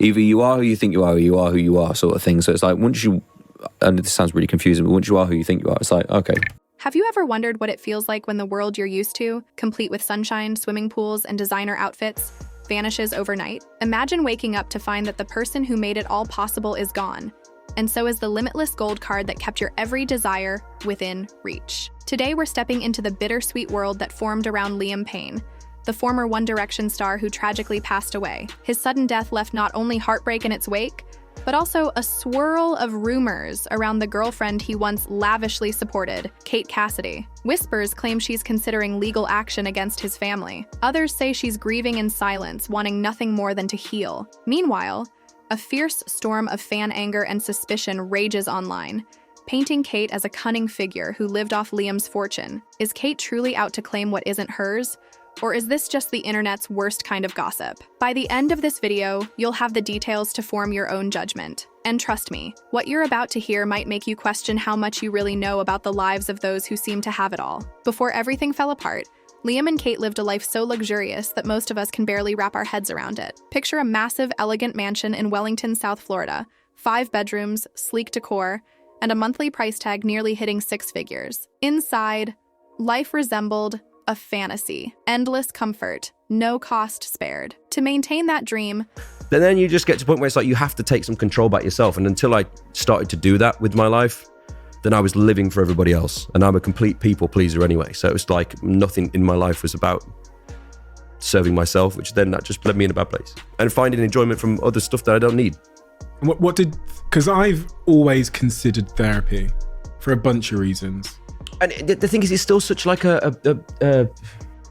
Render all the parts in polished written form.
Either you are who you think you are, or you are who you are, sort of thing. So it's like, once you, and this sounds really confusing, but once you are who you think you are, it's like, okay. Have you ever wondered what it feels like when the world you're used to, complete with sunshine, swimming pools, and designer outfits, vanishes overnight? Imagine waking up to find that the person who made it all possible is gone, and so is the limitless gold card that kept your every desire within reach. Today, we're stepping into the bittersweet world that formed around Liam Payne, the former One Direction star who tragically passed away. His sudden death left not only heartbreak in its wake, but also a swirl of rumors around the girlfriend he once lavishly supported, Cassidy. Whispers claim she's considering legal action against his family. Others say she's grieving in silence, wanting nothing more than to heal. Meanwhile, a fierce storm of fan anger and suspicion rages online, painting Kate as a cunning figure who lived off Liam's fortune. Is Kate truly out to claim what isn't hers? Or is this just the internet's worst kind of gossip? By the end of this video, you'll have the details to form your own judgment. And trust me, what you're about to hear might make you question how much you really know about the lives of those who seem to have it all. Before everything fell apart, Liam and Kate lived a life so luxurious that most of us can barely wrap our heads around it. Picture a massive, elegant mansion in Wellington, South Florida, 5 bedrooms, sleek decor, and a monthly price tag nearly hitting 6 figures. Inside, life resembled a fantasy. Endless comfort, no cost spared. To maintain that dream, but then you just get to a point where it's like you have to take some control back yourself. And until I started to do that with my life, then I was living for everybody else. And I'm a complete people pleaser anyway. So it was like nothing in my life was about serving myself, which then that just led me in a bad place. And finding enjoyment from other stuff that I don't need. Because I've always considered therapy for a bunch of reasons. And the thing is, it's still such like Liam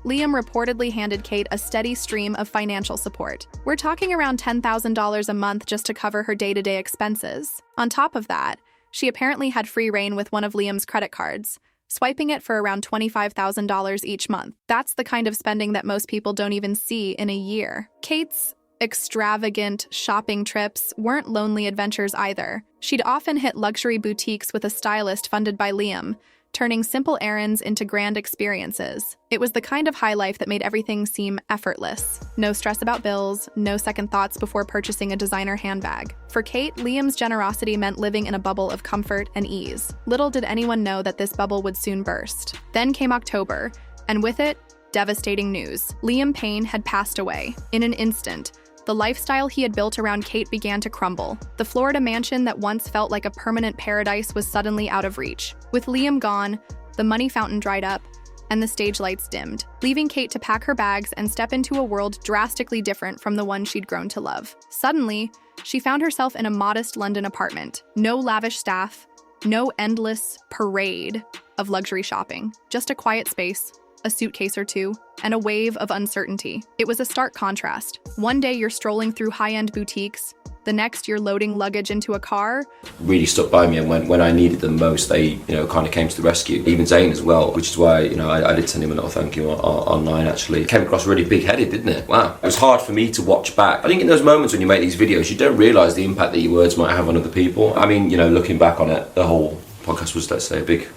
reportedly handed Kate a steady stream of financial support. We're talking around $10,000 a month just to cover her day-to-day expenses. On top of that, she apparently had free reign with one of Liam's credit cards, swiping it for around $25,000 each month. That's the kind of spending that most people don't even see in a year. Kate's extravagant shopping trips weren't lonely adventures either. She'd often hit luxury boutiques with a stylist funded by Liam, turning simple errands into grand experiences. It was the kind of high life that made everything seem effortless. No stress about bills, no second thoughts before purchasing a designer handbag. For Kate, Liam's generosity meant living in a bubble of comfort and ease. Little did anyone know that this bubble would soon burst. Then came October, and with it, devastating news. Liam Payne had passed away. In an instant, the lifestyle he had built around Kate began to crumble. The Florida mansion that once felt like a permanent paradise was suddenly out of reach. With Liam gone, the money fountain dried up, and the stage lights dimmed, leaving Kate to pack her bags and step into a world drastically different from the one she'd grown to love. Suddenly, she found herself in a modest London apartment. No lavish staff, no endless parade of luxury shopping, just a quiet space, a suitcase or two, and a wave of uncertainty. It was a stark contrast. One day you're strolling through high-end boutiques, the next you're loading luggage into a car. Really stuck by me, and when I needed them most, they kind of came to the rescue. Even Zayn as well, which is why I did send him a little thank you online actually. It came across really big-headed, didn't it? Wow. It was hard for me to watch back. I think in those moments when you make these videos, you don't realise the impact that your words might have on other people. I mean, looking back on it, the whole podcast was, let's say, big.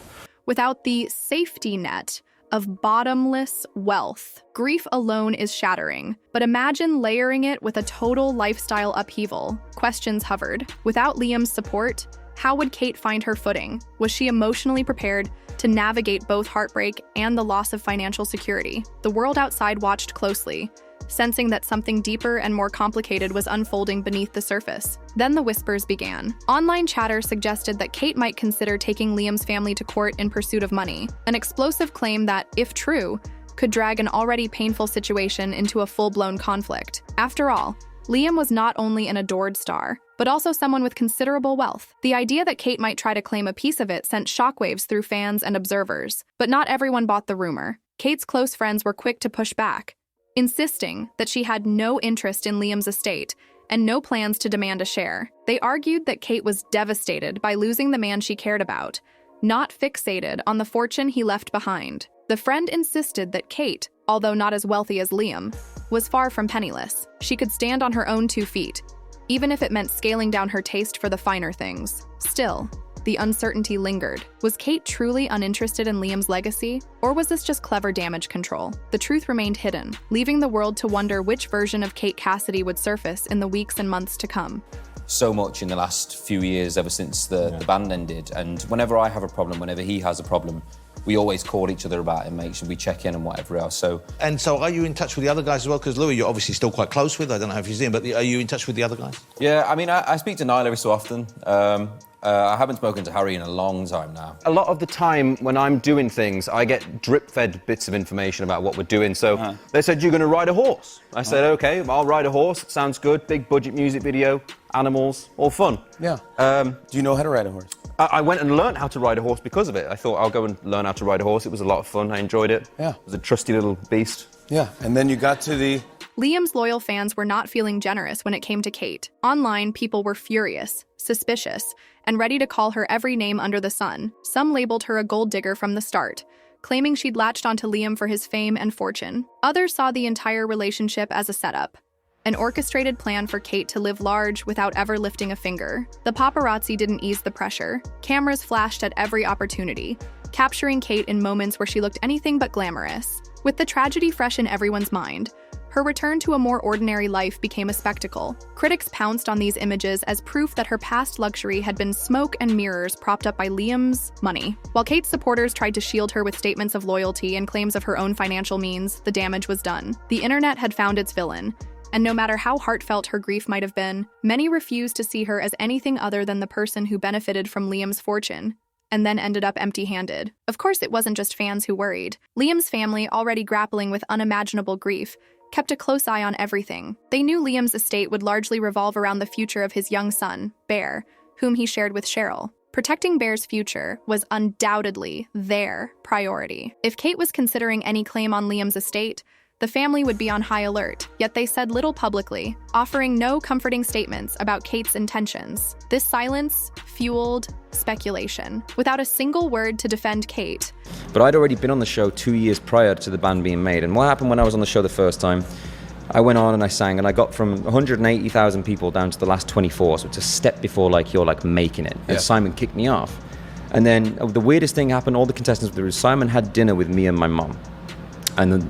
Without the safety net of bottomless wealth, grief alone is shattering. But imagine layering it with a total lifestyle upheaval. Questions hovered. Without Liam's support, how would Kate find her footing? Was she emotionally prepared to navigate both heartbreak and the loss of financial security? The world outside watched closely, sensing that something deeper and more complicated was unfolding beneath the surface. Then the whispers began. Online chatter suggested that Kate might consider taking Liam's family to court in pursuit of money, an explosive claim that, if true, could drag an already painful situation into a full-blown conflict. After all, Liam was not only an adored star, but also someone with considerable wealth. The idea that Kate might try to claim a piece of it sent shockwaves through fans and observers. But not everyone bought the rumor. Kate's close friends were quick to push back, insisting that she had no interest in Liam's estate and no plans to demand a share. They argued that Kate was devastated by losing the man she cared about, not fixated on the fortune he left behind. The friend insisted that Kate, although not as wealthy as Liam, was far from penniless. She could stand on her own 2 feet, even if it meant scaling down her taste for the finer things. Still, the uncertainty lingered. Was Kate truly uninterested in Liam's legacy? Or was this just clever damage control? The truth remained hidden, leaving the world to wonder which version of Kate Cassidy would surface in the weeks and months to come. So much in the last few years, ever since the band ended. And whenever I have a problem, whenever he has a problem, we always call each other about it and make sure we check in and whatever else. So are you in touch with the other guys as well? Because Louis, you're obviously still quite close with. I don't know if you've seen him, but are you in touch with the other guys? yeah, I mean, I speak to Niall every so often. I haven't spoken to Harry in a long time now. A lot of the time when I'm doing things, I get drip-fed bits of information about what we're doing. So they said, you're going to ride a horse. I said, OK, I'll ride a horse. It sounds good. Big budget music video, animals, all fun. Yeah. Do you know how to ride a horse? I went and learned how to ride a horse because of it. I thought I'll go and learn how to ride a horse. It was a lot of fun. I enjoyed it. Yeah. It was a trusty little beast. Yeah, and then you got to the... Liam's loyal fans were not feeling generous when it came to Kate. Online, people were furious, suspicious, and ready to call her every name under the sun. Some labeled her a gold digger from the start, claiming she'd latched onto Liam for his fame and fortune. Others saw the entire relationship as a setup, an orchestrated plan for Kate to live large without ever lifting a finger. The paparazzi didn't ease the pressure. Cameras flashed at every opportunity, capturing Kate in moments where she looked anything but glamorous. With the tragedy fresh in everyone's mind, her return to a more ordinary life became a spectacle. Critics pounced on these images as proof that her past luxury had been smoke and mirrors propped up by Liam's money. While Kate's supporters tried to shield her with statements of loyalty and claims of her own financial means, the damage was done. The internet had found its villain, and no matter how heartfelt her grief might have been, many refused to see her as anything other than the person who benefited from Liam's fortune, and then ended up empty-handed. Of course, it wasn't just fans who worried. Liam's family, already grappling with unimaginable grief, kept a close eye on everything. They knew Liam's estate would largely revolve around the future of his young son, Bear, whom he shared with Cheryl. Protecting Bear's future was undoubtedly their priority. If Kate was considering any claim on Liam's estate, the family would be on high alert, yet they said little publicly, offering no comforting statements about Kate's intentions. This silence fueled speculation, without a single word to defend Kate. But I'd already been on the show 2 years prior to the band being made. And what happened when I was on the show the first time, I went on and I sang, and I got from 180,000 people down to the last 24. So it's a step before you're making it. And Simon kicked me off. And then the weirdest thing happened, all the contestants, there was Simon had dinner with me and my mom. And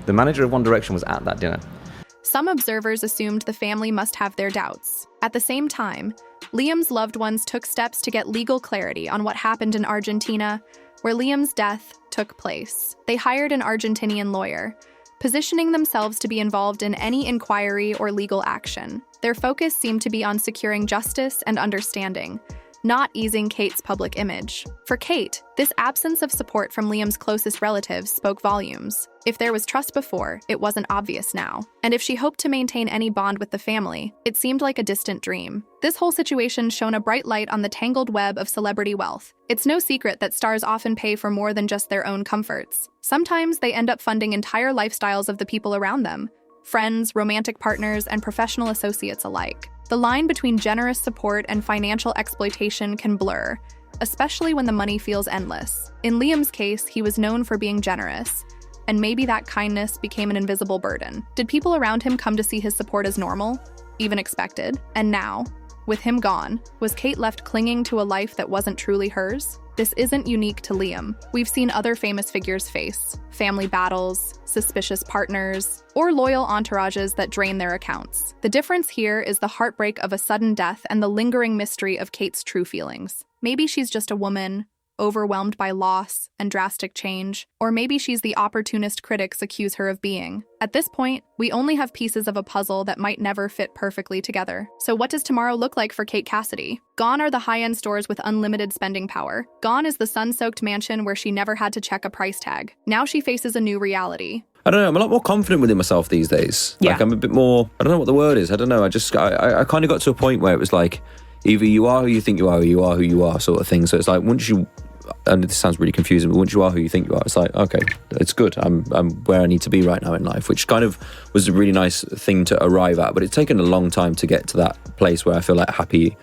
the manager of One Direction was at that dinner. Some observers assumed the family must have their doubts. At the same time, Liam's loved ones took steps to get legal clarity on what happened in Argentina, where Liam's death took place. They hired an Argentinian lawyer, positioning themselves to be involved in any inquiry or legal action. Their focus seemed to be on securing justice and understanding, not easing Kate's public image. For Kate, this absence of support from Liam's closest relatives spoke volumes. If there was trust before, it wasn't obvious now. And if she hoped to maintain any bond with the family, it seemed like a distant dream. This whole situation shone a bright light on the tangled web of celebrity wealth. It's no secret that stars often pay for more than just their own comforts. Sometimes they end up funding entire lifestyles of the people around them, friends, romantic partners, and professional associates alike. The line between generous support and financial exploitation can blur, especially when the money feels endless. In Liam's case, he was known for being generous, and maybe that kindness became an invisible burden. Did people around him come to see his support as normal, even expected? And now, with him gone, was Kate left clinging to a life that wasn't truly hers? This isn't unique to Liam. We've seen other famous figures face family battles, suspicious partners, or loyal entourages that drain their accounts. The difference here is the heartbreak of a sudden death and the lingering mystery of Kate's true feelings. Maybe she's just a woman, overwhelmed by loss and drastic change, or maybe she's the opportunist critics accuse her of being. At this point, we only have pieces of a puzzle that might never fit perfectly together. So what does tomorrow look like for Kate Cassidy? Gone are the high-end stores with unlimited spending power. Gone is the sun-soaked mansion where she never had to check a price tag. Now she faces a new reality. I don't know, I'm a lot more confident within myself these days. I'm a bit more, I don't know what the word is, I don't know. I kind of got to a point where it was either you are who you think you are, or you are who you are sort of thing. So it's once you, and this sounds really confusing, but once you are who you think you are, it's okay, it's good. I'm where I need to be right now in life, which kind of was a really nice thing to arrive at. But it's taken a long time to get to that place where I feel happy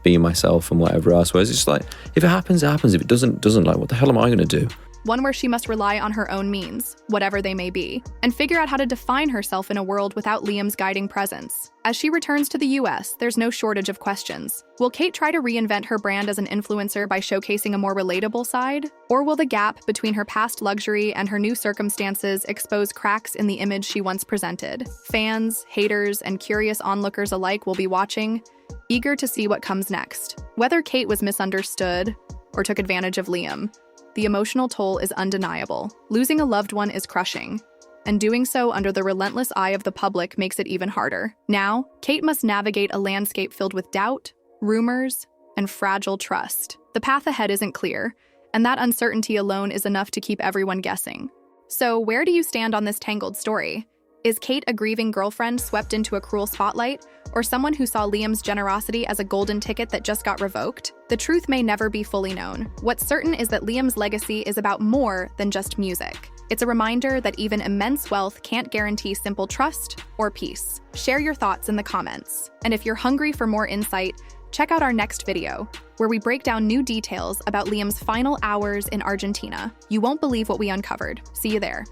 being myself and whatever else. Whereas it's just if it happens, it happens. If it doesn't, what the hell am I going to do? one where she must rely on her own means, whatever they may be, and figure out how to define herself in a world without Liam's guiding presence. As she returns to the US, there's no shortage of questions. Will Kate try to reinvent her brand as an influencer by showcasing a more relatable side? Or will the gap between her past luxury and her new circumstances expose cracks in the image she once presented? Fans, haters, and curious onlookers alike will be watching, eager to see what comes next. Whether Kate was misunderstood or took advantage of Liam, the emotional toll is undeniable. Losing a loved one is crushing, and doing so under the relentless eye of the public makes it even harder. Now, Kate must navigate a landscape filled with doubt, rumors, and fragile trust. The path ahead isn't clear, and that uncertainty alone is enough to keep everyone guessing. So, where do you stand on this tangled story? Is Kate a grieving girlfriend swept into a cruel spotlight, or someone who saw Liam's generosity as a golden ticket that just got revoked? The truth may never be fully known. What's certain is that Liam's legacy is about more than just music. It's a reminder that even immense wealth can't guarantee simple trust or peace. Share your thoughts in the comments. And if you're hungry for more insight, check out our next video, where we break down new details about Liam's final hours in Argentina. You won't believe what we uncovered. See you there.